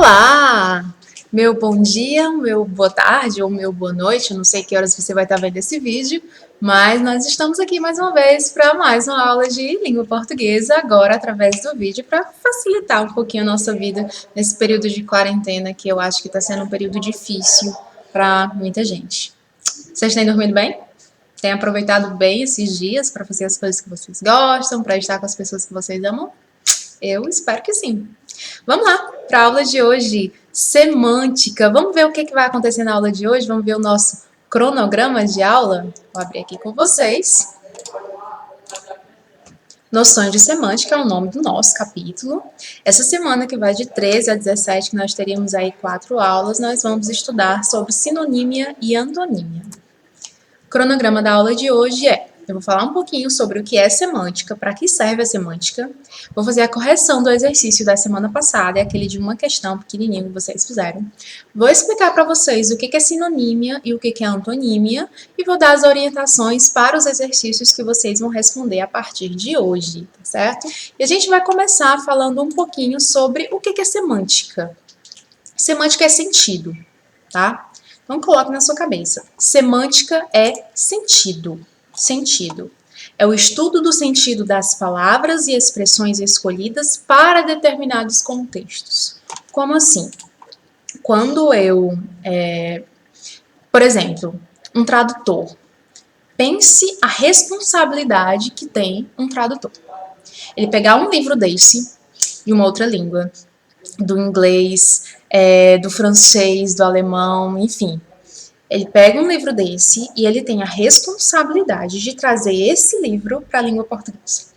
Olá! Meu bom dia, meu boa tarde ou meu boa noite, eu não sei que horas você vai estar vendo esse vídeo, mas nós estamos aqui mais uma vez para mais uma aula de língua portuguesa, agora através do vídeo, para facilitar um pouquinho a nossa vida nesse período de quarentena, que eu acho que está sendo um período difícil para muita gente. Vocês têm dormido bem? Têm aproveitado bem esses dias para fazer as coisas que vocês gostam, para estar com as pessoas que vocês amam? Eu espero que sim. Vamos lá para a aula de hoje, semântica. Vamos ver o que vai acontecer na aula de hoje? Vamos ver o nosso cronograma de aula? Vou abrir aqui com vocês. Noções de semântica é o nome do nosso capítulo. Essa semana, que vai de 13 a 17, que nós teríamos aí 4 aulas, nós vamos estudar sobre sinonímia e antonímia. O cronograma da aula de hoje é: eu vou falar um pouquinho sobre o que é semântica, para que serve a semântica. Vou fazer a correção do exercício da semana passada, é aquele de uma questão pequenininho que vocês fizeram. Vou explicar para vocês o que é sinonímia e o que é antonímia, e vou dar as orientações para os exercícios que vocês vão responder a partir de hoje, tá certo? E a gente vai começar falando um pouquinho sobre o que é semântica. Semântica é sentido, tá? Então, coloque na sua cabeça. Semântica é sentido. Sentido. É o estudo do sentido das palavras e expressões escolhidas para determinados contextos. Como assim? Quando por exemplo, um tradutor. Pense a responsabilidade que tem um tradutor. Ele pegar um livro desse, de uma outra língua, do inglês, do francês, do alemão, enfim. Ele pega um livro desse e ele tem a responsabilidade de trazer esse livro para a língua portuguesa.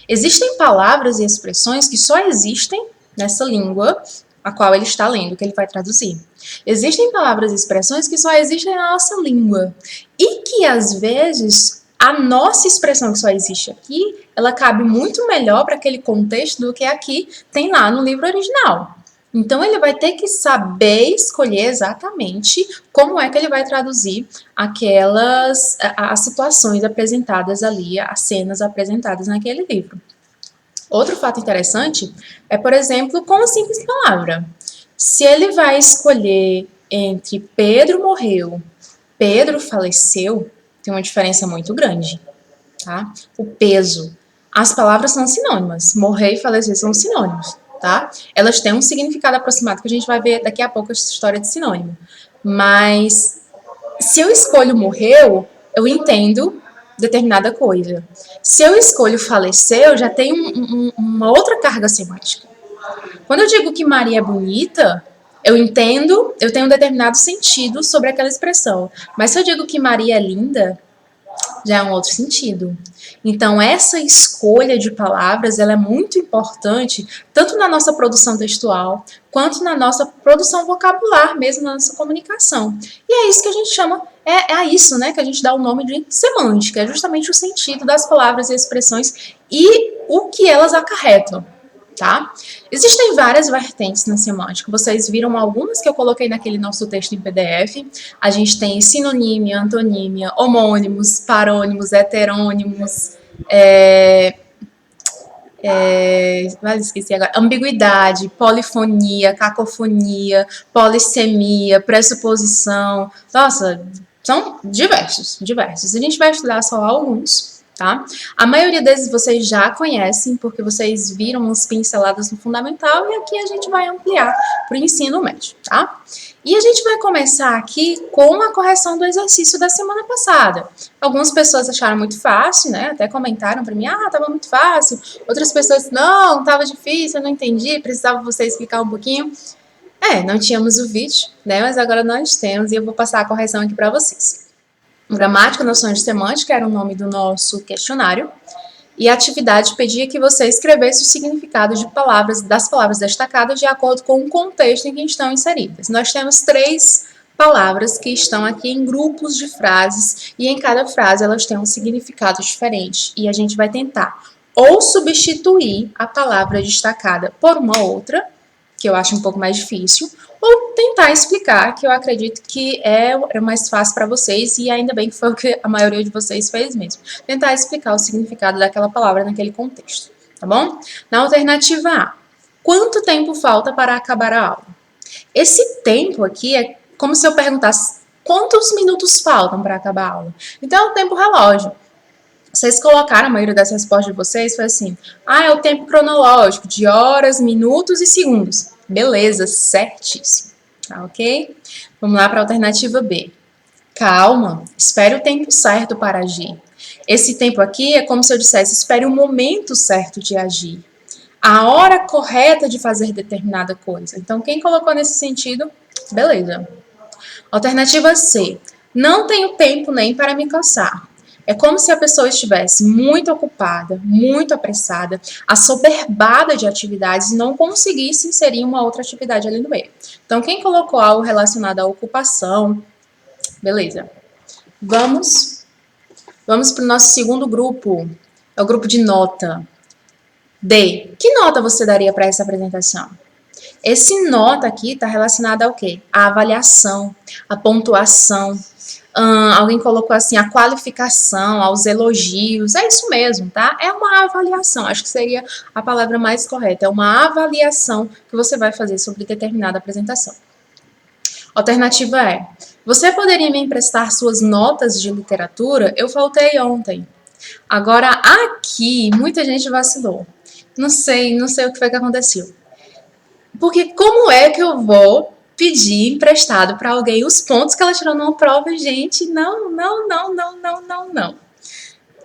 Existem palavras e expressões que só existem nessa língua a qual ele está lendo, que ele vai traduzir. Existem palavras e expressões que só existem na nossa língua e que, às vezes, a nossa expressão que só existe aqui, ela cabe muito melhor para aquele contexto do que aqui tem lá no livro original. Então, ele vai ter que saber escolher exatamente como é que ele vai traduzir as situações apresentadas ali, as cenas apresentadas naquele livro. Outro fato interessante é, por exemplo, com uma simples palavra. Se ele vai escolher entre Pedro morreu, Pedro faleceu, tem uma diferença muito grande, tá? O peso. As palavras são sinônimas. Morrer e falecer são sinônimos. Tá? Elas têm um significado aproximado que a gente vai ver daqui a pouco essa história de sinônimo. Mas se eu escolho morreu, eu entendo determinada coisa. Se eu escolho faleceu, eu já tenho uma outra carga semântica. Quando eu digo que Maria é bonita, eu entendo, eu tenho um determinado sentido sobre aquela expressão. Mas se eu digo que Maria é linda, já é um outro sentido. Então, essa escolha de palavras, ela é muito importante, tanto na nossa produção textual, quanto na nossa produção vocabular, mesmo na nossa comunicação. E é isso que a gente chama, é a isso, né, que a gente dá o nome de semântica, é justamente o sentido das palavras e expressões e o que elas acarretam. Tá? Existem várias vertentes na semântica, vocês viram algumas que eu coloquei naquele nosso texto em PDF. A gente tem sinonímia, antonímia, homônimos, parônimos, heterônimos, esqueci agora, ambiguidade, polifonia, cacofonia, polissemia, pressuposição. Nossa, são diversos. A gente vai estudar só alguns. Tá? A maioria desses vocês já conhecem, porque vocês viram umas pinceladas no fundamental, e aqui a gente vai ampliar para o ensino médio, tá? E a gente vai começar aqui com a correção do exercício da semana passada. Algumas pessoas acharam muito fácil, né? Até comentaram para mim, estava muito fácil. Outras pessoas, não, estava difícil, eu não entendi, precisava você explicar um pouquinho. Não tínhamos o vídeo, né? Mas agora nós temos, e eu vou passar a correção aqui para vocês. Gramática, noções de semântica era o nome do nosso questionário, e a atividade pedia que você escrevesse o significado das palavras destacadas de acordo com o contexto em que estão inseridas. Nós temos 3 palavras que estão aqui em grupos de frases, e em cada frase elas têm um significado diferente, e a gente vai tentar ou substituir a palavra destacada por uma outra, que eu acho um pouco mais difícil, ou tentar explicar, que eu acredito que é mais fácil para vocês, e ainda bem que foi o que a maioria de vocês fez mesmo. Tentar explicar o significado daquela palavra naquele contexto, tá bom? Na alternativa A, Quanto tempo falta para acabar a aula? Esse tempo aqui é como se eu perguntasse quantos minutos faltam para acabar a aula. Então, é o tempo relógio. Vocês colocaram, a maioria das respostas de vocês foi assim, é o tempo cronológico, de horas, minutos e segundos. Beleza, certíssimo. Tá, ok? Vamos lá para a alternativa B. Calma, espere o tempo certo para agir. Esse tempo aqui é como se eu dissesse, espere o momento certo de agir. A hora correta de fazer determinada coisa. Então, quem colocou nesse sentido, beleza. Alternativa C. Não tenho tempo nem para me cansar. É como se a pessoa estivesse muito ocupada, muito apressada, assoberbada de atividades e não conseguisse inserir uma outra atividade ali no meio. Então, quem colocou algo relacionado à ocupação, beleza. Vamos para o nosso segundo grupo. É o grupo de nota. D. Que nota você daria para essa apresentação? Esse nota aqui está relacionado ao quê? A avaliação, a pontuação. Alguém colocou assim, a qualificação, aos elogios. É isso mesmo, tá? É uma avaliação. Acho que seria a palavra mais correta. É uma avaliação que você vai fazer sobre determinada apresentação. Alternativa é: você poderia me emprestar suas notas de literatura? Eu faltei ontem. Agora, aqui, muita gente vacilou. Não sei o que foi que aconteceu. Porque como é que eu vou pedir emprestado para alguém os pontos que ela tirou numa prova? Gente, não.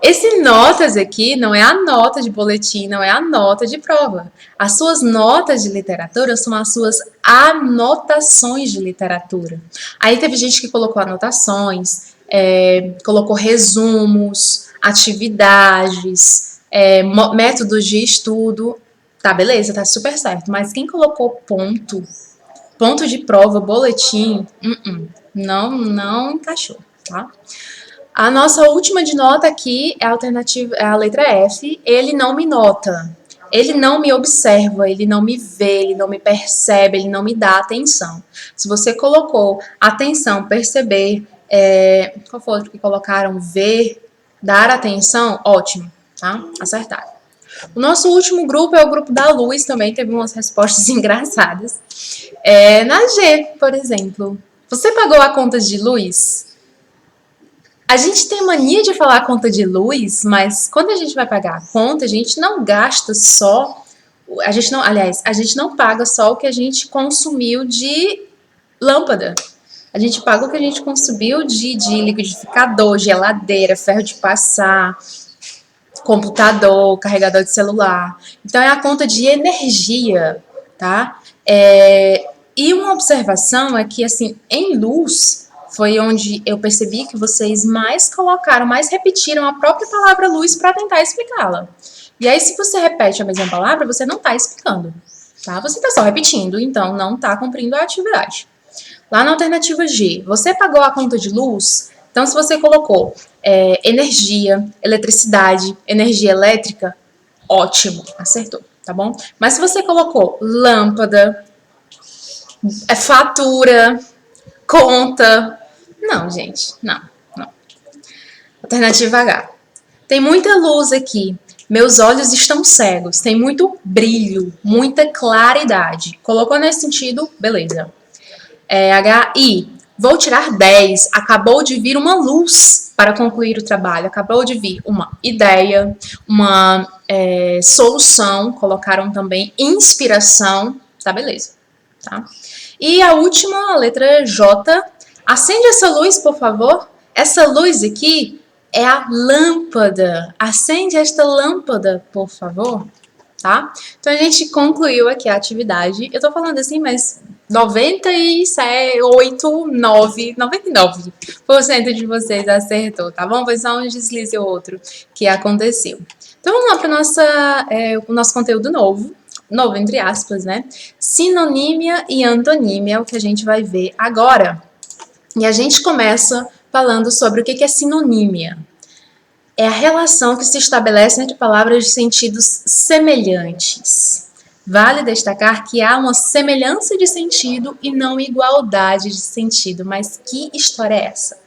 Esse notas aqui não é a nota de boletim, não é a nota de prova. As suas notas de literatura são as suas anotações de literatura. Aí teve gente que colocou anotações, colocou resumos, atividades, métodos de estudo. Tá, beleza, tá super certo. Mas quem colocou ponto de prova, boletim, não encaixou, tá? A nossa última de nota aqui é a alternativa, é a letra F. Ele não me nota. Ele não me observa, ele não me vê, ele não me percebe, ele não me dá atenção. Se você colocou atenção, perceber, qual foi o outro que colocaram? Ver, dar atenção, ótimo, tá? Acertado. O nosso último grupo é o grupo da luz, também teve umas respostas engraçadas. Na G, por exemplo, você pagou a conta de luz? A gente tem mania de falar conta de luz, mas quando a gente vai pagar a conta, a gente não gasta só, a gente não paga só o que a gente consumiu de lâmpada. A gente paga o que a gente consumiu de liquidificador, geladeira, ferro de passar, computador, carregador de celular. Então, é a conta de energia, tá? E uma observação é que, assim, em luz, foi onde eu percebi que vocês mais repetiram a própria palavra luz para tentar explicá-la. E aí, se você repete a mesma palavra, você não está explicando, tá? Você está só repetindo, então não está cumprindo a atividade. Lá na alternativa G, você pagou a conta de luz? Então, se você colocou energia, eletricidade, energia elétrica, ótimo, acertou, tá bom? Mas se você colocou lâmpada, fatura, conta, não, gente, não. Alternativa H. Tem muita luz aqui. Meus olhos estão cegos. Tem muito brilho, muita claridade. Colocou nesse sentido, beleza. HI. Vou tirar 10. Acabou de vir uma luz para concluir o trabalho. Acabou de vir uma ideia, uma solução. Colocaram também inspiração. Tá, beleza. Tá? E a última, a letra J. Acende essa luz, por favor. Essa luz aqui é a lâmpada. Acende esta lâmpada, por favor. Tá? Então, a gente concluiu aqui a atividade. Eu tô falando assim, mas 99% de vocês acertou, tá bom? Foi só um deslize ou outro que aconteceu. Então, vamos lá para o nosso conteúdo novo entre aspas, né? Sinonímia e antonímia é o que a gente vai ver agora. E a gente começa falando sobre o que é sinonímia. É a relação que se estabelece entre palavras de sentidos semelhantes. Vale destacar que há uma semelhança de sentido e não igualdade de sentido. Mas que história é essa?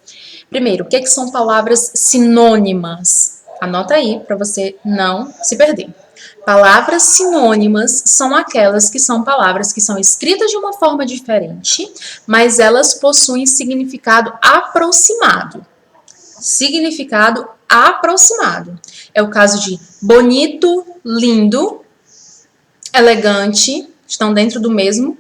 Primeiro, o que são palavras sinônimas? Anota aí para você não se perder. Palavras sinônimas são aquelas que são palavras que são escritas de uma forma diferente, mas elas possuem significado aproximado. Significado aproximado. É o caso de bonito, lindo, elegante, estão dentro do mesmo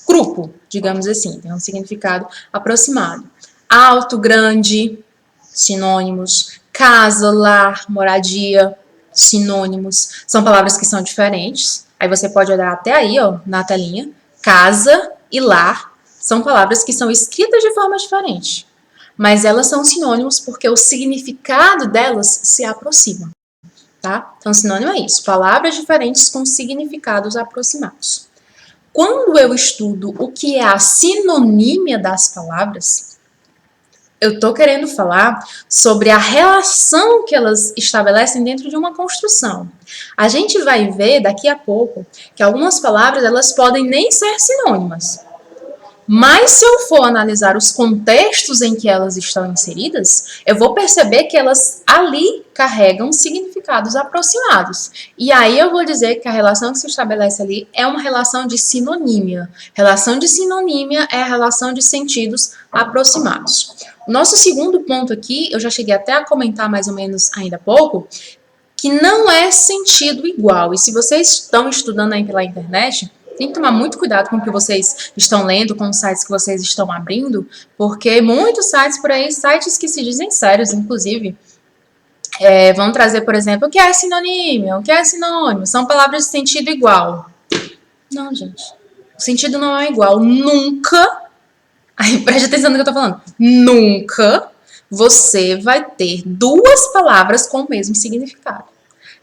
grupo, digamos assim, tem um significado aproximado. Alto, grande, sinônimos. Casa, lar, moradia, sinônimos. São palavras que são diferentes. Aí você pode olhar até aí, ó, na telinha. Casa e lar são palavras que são escritas de forma diferente, mas elas são sinônimos porque o significado delas se aproxima, tá? Então, sinônimo é isso, palavras diferentes com significados aproximados. Quando eu estudo o que é a sinonímia das palavras, eu estou querendo falar sobre a relação que elas estabelecem dentro de uma construção. A gente vai ver daqui a pouco que algumas palavras elas podem nem ser sinônimas. Mas se eu for analisar os contextos em que elas estão inseridas, eu vou perceber que elas ali carregam significados aproximados. E aí eu vou dizer que a relação que se estabelece ali é uma relação de sinonímia. Relação de sinonímia é a relação de sentidos aproximados. O nosso segundo ponto aqui, eu já cheguei até a comentar mais ou menos ainda há pouco, que não é sentido igual. E se vocês estão estudando aí pela internet, tem que tomar muito cuidado com o que vocês estão lendo, com os sites que vocês estão abrindo, porque muitos sites por aí, sites que se dizem sérios, inclusive, vão trazer, por exemplo, o que é sinonímio, o que é sinônimo, são palavras de sentido igual. Não, gente. O sentido não é igual. Nunca, aí preste atenção no que eu tô falando, nunca você vai ter duas palavras com o mesmo significado.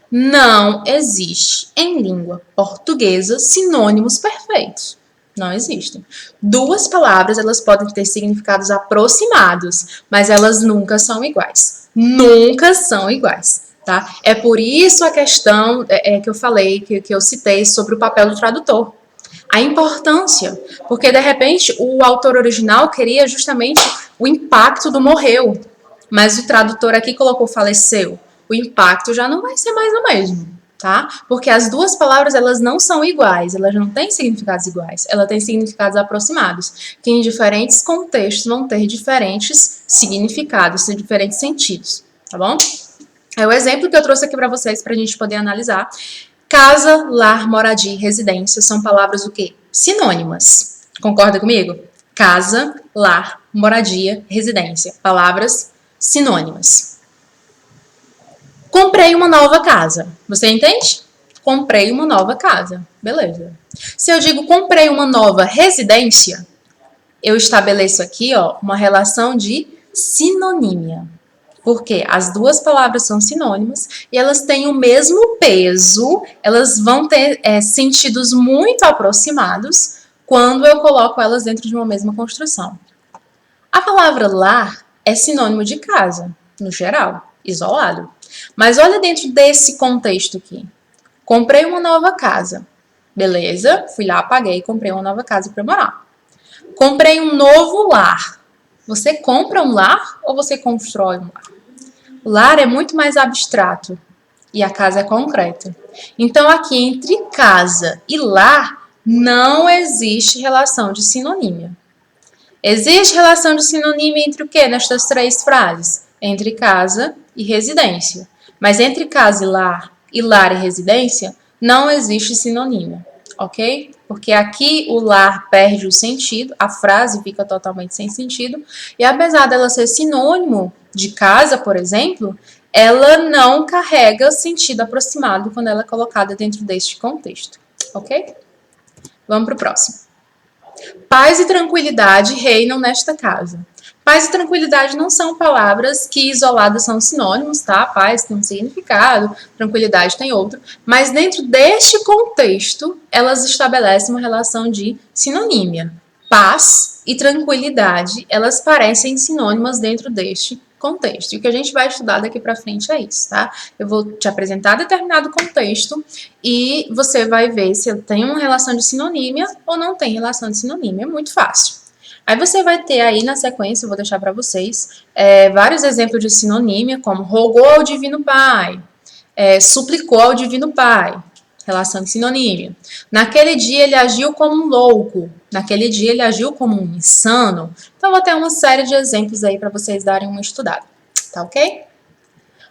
Não existe em língua portuguesa sinônimos perfeitos. Não existem. Duas palavras, elas podem ter significados aproximados, mas elas nunca são iguais. Nunca são iguais, tá? É por isso a questão que eu falei, que eu citei sobre o papel do tradutor. A importância, porque de repente o autor original queria justamente o impacto do morreu, mas o tradutor aqui colocou faleceu. O impacto já não vai ser mais o mesmo, tá? Porque as duas palavras, elas não são iguais, elas não têm significados iguais, elas têm significados aproximados, que em diferentes contextos vão ter diferentes significados, diferentes sentidos, tá bom? É o exemplo que eu trouxe aqui para vocês, para a gente poder analisar. Casa, lar, moradia, residência, são palavras o quê? Sinônimas. Concorda comigo? Casa, lar, moradia, residência, palavras sinônimas. Comprei uma nova casa. Você entende? Comprei uma nova casa. Beleza. Se eu digo comprei uma nova residência, eu estabeleço aqui, ó, uma relação de sinonímia. Porque as duas palavras são sinônimas e elas têm o mesmo peso, elas vão ter sentidos muito aproximados quando eu coloco elas dentro de uma mesma construção. A palavra lar é sinônimo de casa, no geral, isolado. Mas olha dentro desse contexto aqui. Comprei uma nova casa. Beleza, fui lá, paguei e comprei uma nova casa para morar. Comprei um novo lar. Você compra um lar ou você constrói um lar? O lar é muito mais abstrato e a casa é concreta. Então aqui entre casa e lar não existe relação de sinonímia. Existe relação de sinonímia entre o que nestas três frases? Entre casa e residência. Mas entre casa e lar e residência, não existe sinonímia, ok? Porque aqui o lar perde o sentido, a frase fica totalmente sem sentido, e apesar dela ser sinônimo de casa, por exemplo, ela não carrega sentido aproximado quando ela é colocada dentro deste contexto, ok? Vamos para o próximo. Paz e tranquilidade reinam nesta casa. Paz e tranquilidade não são palavras que isoladas são sinônimos, tá? Paz tem um significado, tranquilidade tem outro, mas dentro deste contexto, elas estabelecem uma relação de sinonímia. Paz e tranquilidade, elas parecem sinônimas dentro deste contexto. E o que a gente vai estudar daqui para frente é isso, tá? Eu vou te apresentar determinado contexto e você vai ver se tem uma relação de sinonímia ou não tem relação de sinonímia. É muito fácil. Aí você vai ter aí na sequência, eu vou deixar para vocês, vários exemplos de sinonímia, como rogou ao Divino Pai, suplicou ao Divino Pai. relação de sinonímia. Naquele dia ele agiu como um louco. Naquele dia ele agiu como um insano. Então, vou ter uma série de exemplos aí para vocês darem uma estudada. Tá ok?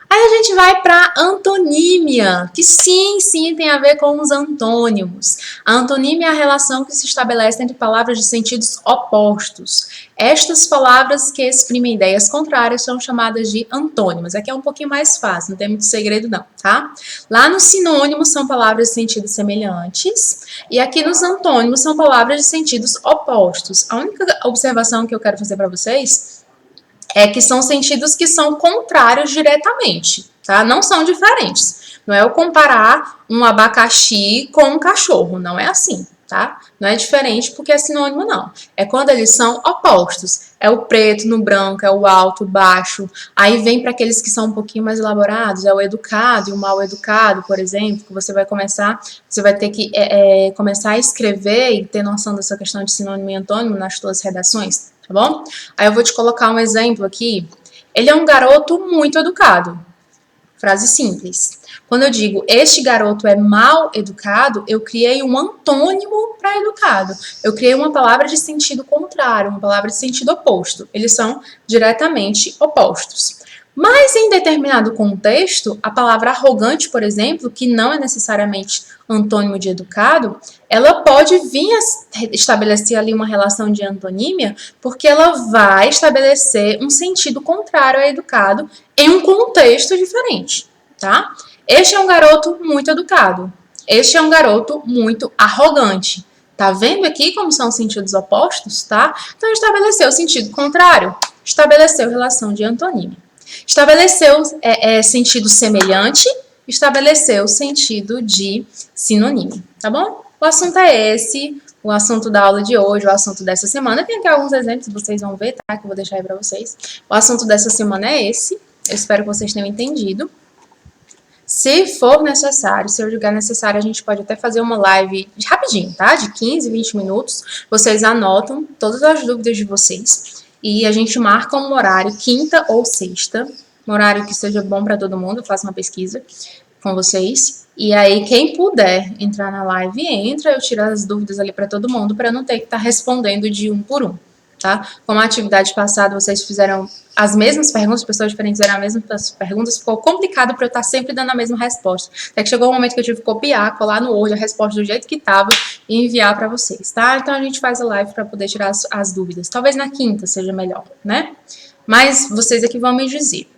Aí a gente vai para antonímia, que sim, tem a ver com os antônimos. A antonímia é a relação que se estabelece entre palavras de sentidos opostos. Estas palavras que exprimem ideias contrárias são chamadas de antônimos. Aqui é um pouquinho mais fácil, não tem muito segredo não, tá? Lá nos sinônimos são palavras de sentidos semelhantes e aqui nos antônimos são palavras de sentidos opostos. A única observação que eu quero fazer para vocês é que são sentidos que são contrários diretamente, tá? Não são diferentes. Não é eu comparar um abacaxi com um cachorro, não é assim, tá? Não é diferente porque é sinônimo, não. É quando eles são opostos. É o preto no branco, é o alto, o baixo. Aí vem para aqueles que são um pouquinho mais elaborados, é o educado e o mal educado, por exemplo, que você vai ter que começar a escrever e ter noção dessa questão de sinônimo e antônimo nas suas redações. Tá bom? Aí eu vou te colocar um exemplo aqui. Ele é um garoto muito educado. Frase simples. Quando eu digo este garoto é mal educado, eu criei um antônimo para educado. Eu criei uma palavra de sentido contrário, uma palavra de sentido oposto. Eles são diretamente opostos. Mas em determinado contexto, a palavra arrogante, por exemplo, que não é necessariamente antônimo de educado, ela pode vir a estabelecer ali uma relação de antonímia, porque ela vai estabelecer um sentido contrário a educado em um contexto diferente, tá? Este é um garoto muito educado. Este é um garoto muito arrogante. Tá vendo aqui como são sentidos opostos, tá? Então, estabeleceu o sentido contrário, estabeleceu relação de antonímia. Estabeleceu sentido semelhante, estabeleceu sentido de sinonímio, tá bom? O assunto é esse, o assunto da aula de hoje, o assunto dessa semana. Tem aqui alguns exemplos, vocês vão ver, tá? Que eu vou deixar aí pra vocês. O assunto dessa semana é esse, eu espero que vocês tenham entendido. Se for necessário, se eu julgar necessário, a gente pode até fazer uma live rapidinho, tá? De 15, 20 minutos. Vocês anotam todas as dúvidas de vocês. E a gente marca um horário, quinta ou sexta, um horário que seja bom para todo mundo, eu faço uma pesquisa com vocês. E aí, quem puder entrar na live, entra, eu tiro as dúvidas ali para todo mundo, para não ter que estar respondendo de um por um, tá? Como a atividade passada, vocês fizeram as mesmas perguntas, pessoas diferentes fizeram as mesmas perguntas, ficou complicado para eu estar sempre dando a mesma resposta. Até que chegou o momento que eu tive que copiar, colar no Word a resposta do jeito que estava e enviar para vocês, tá? Então, a gente faz a live para poder tirar as dúvidas. Talvez na quinta seja melhor, né? Mas vocês aqui vão me dizer.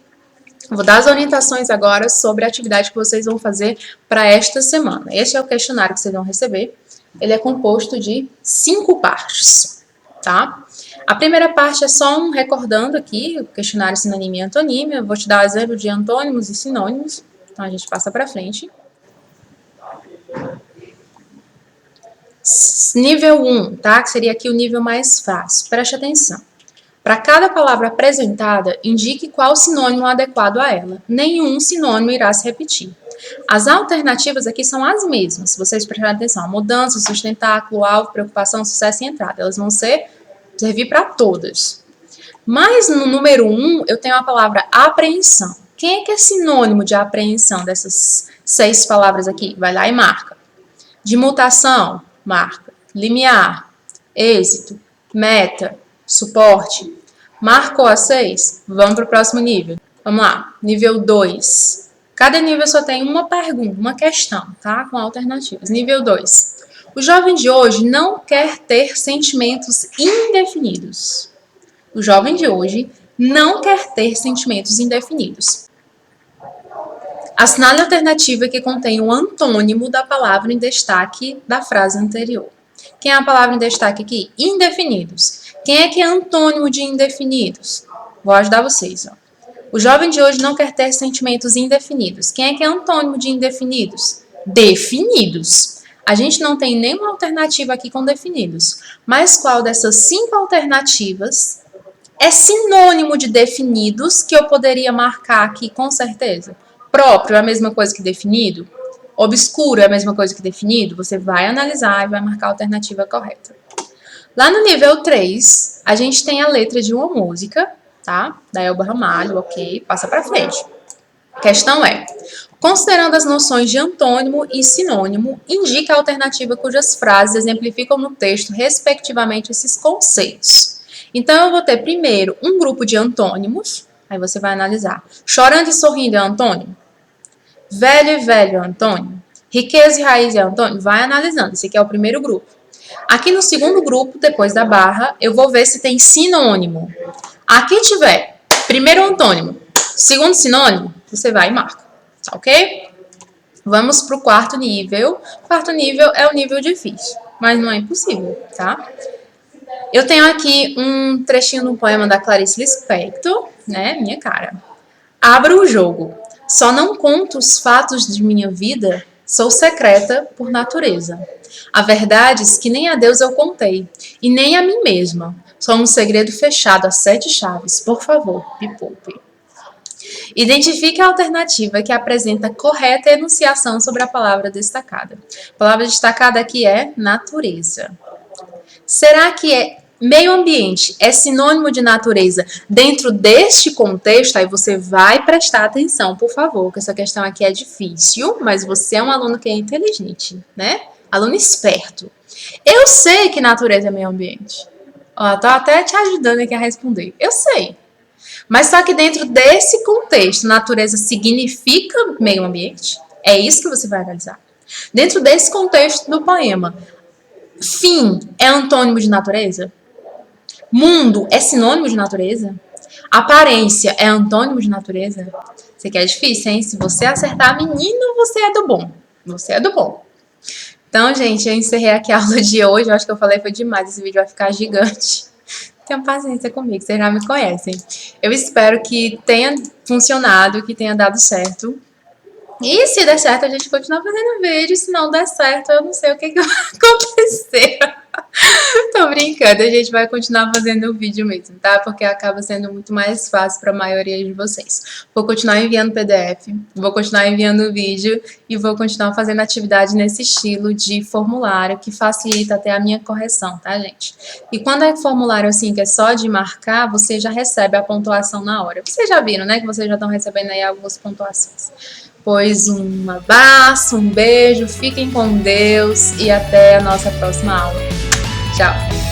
Vou dar as orientações agora sobre a atividade que vocês vão fazer para esta semana. Este é o questionário que vocês vão receber. Ele é composto de 5 partes, tá? A primeira parte é só um recordando aqui o questionário sinonímia e antonímia. Eu vou te dar exemplo de antônimos e sinônimos. Então, a gente passa para frente. Nível 1, tá? Que seria aqui o nível mais fácil. Preste atenção. Para cada palavra apresentada, indique qual sinônimo adequado a ela. Nenhum sinônimo irá se repetir. As alternativas aqui são as mesmas. Se vocês prestarem atenção, mudança, sustentáculo, alvo, preocupação, sucesso e entrada. Elas vão servir para todas. Mas no número 1, eu tenho a palavra apreensão. Quem é que é sinônimo de apreensão dessas 6 palavras aqui? Vai lá e marca. De mutação, marca. Limiar, êxito, meta, suporte. Marcou a 6? Vamos para o próximo nível. Vamos lá. Nível 2. Cada nível só tem uma pergunta, uma questão, tá? Com alternativas. Nível 2. O jovem de hoje não quer ter sentimentos indefinidos. O jovem de hoje não quer ter sentimentos indefinidos. Assinale a alternativa que contém o antônimo da palavra em destaque da frase anterior. Quem é a palavra em destaque aqui? Indefinidos. Quem é que é antônimo de indefinidos? Vou ajudar vocês. Ó. O jovem de hoje não quer ter sentimentos indefinidos. Quem é que é antônimo de indefinidos? Definidos. A gente não tem nenhuma alternativa aqui com definidos. Mas qual dessas 5 alternativas é sinônimo de definidos que eu poderia marcar aqui com certeza? Próprio é a mesma coisa que definido? Obscuro é a mesma coisa que definido? Você vai analisar e vai marcar a alternativa correta. Lá no nível 3, a gente tem a letra de uma música, tá? Da Elba Ramalho, ok? Passa pra frente. A questão é, Considerando as noções de antônimo e sinônimo, indique a alternativa cujas frases exemplificam no texto, respectivamente, esses conceitos. Então, eu vou ter primeiro um grupo de antônimos, aí você vai analisar. Chorando e sorrindo é antônimo? Velho e velho é antônimo? Riqueza e raiz é antônimo? Vai analisando, esse aqui é o primeiro grupo. Aqui no segundo grupo, depois da barra, eu vou ver se tem sinônimo. Aqui tiver primeiro antônimo, segundo sinônimo, você vai e marca. Tá ok? Vamos para o quarto nível. O quarto nível é o nível difícil, mas não é impossível, tá? Eu tenho aqui um trechinho do poema da Clarice Lispector, né? Minha cara. Abro o jogo. Só não conto os fatos de minha vida, sou secreta por natureza. Há verdades que nem a Deus eu contei, e nem a mim mesma. Só um segredo fechado a 7 chaves. Por favor, me poupe. Identifique a alternativa que apresenta correta enunciação sobre a palavra destacada. A palavra destacada aqui é natureza. Será que meio ambiente é sinônimo de natureza dentro deste contexto? Aí você vai prestar atenção, por favor, que essa questão aqui é difícil, mas você é um aluno que é inteligente, né? Aluno esperto. Eu sei que natureza é meio ambiente. Ó, tô até te ajudando aqui a responder. Eu sei. Mas só que dentro desse contexto, natureza significa meio ambiente? É isso que você vai analisar. Dentro desse contexto do poema, fim é antônimo de natureza? Mundo é sinônimo de natureza? Aparência é antônimo de natureza? Isso aqui é difícil, hein? Se você acertar, menino, você é do bom. Você é do bom. Então, gente, eu encerrei aqui a aula de hoje. Eu acho que eu falei foi demais. Esse vídeo vai ficar gigante. Tenham paciência comigo, vocês já me conhecem. Eu espero que tenha funcionado, que tenha dado certo. E se der certo, a gente continua fazendo vídeo. Se não der certo, eu não sei o que vai acontecer. Tô brincando, a gente vai continuar fazendo o vídeo mesmo, tá? Porque acaba sendo muito mais fácil para a maioria de vocês. Vou continuar enviando PDF, vou continuar enviando vídeo e vou continuar fazendo atividade nesse estilo de formulário que facilita até a minha correção, tá, gente? E quando é formulário assim, que é só de marcar, você já recebe a pontuação na hora. Vocês já viram, né? Que vocês já estão recebendo aí algumas pontuações. Pois um abraço, um beijo, fiquem com Deus e até a nossa próxima aula. Tchau!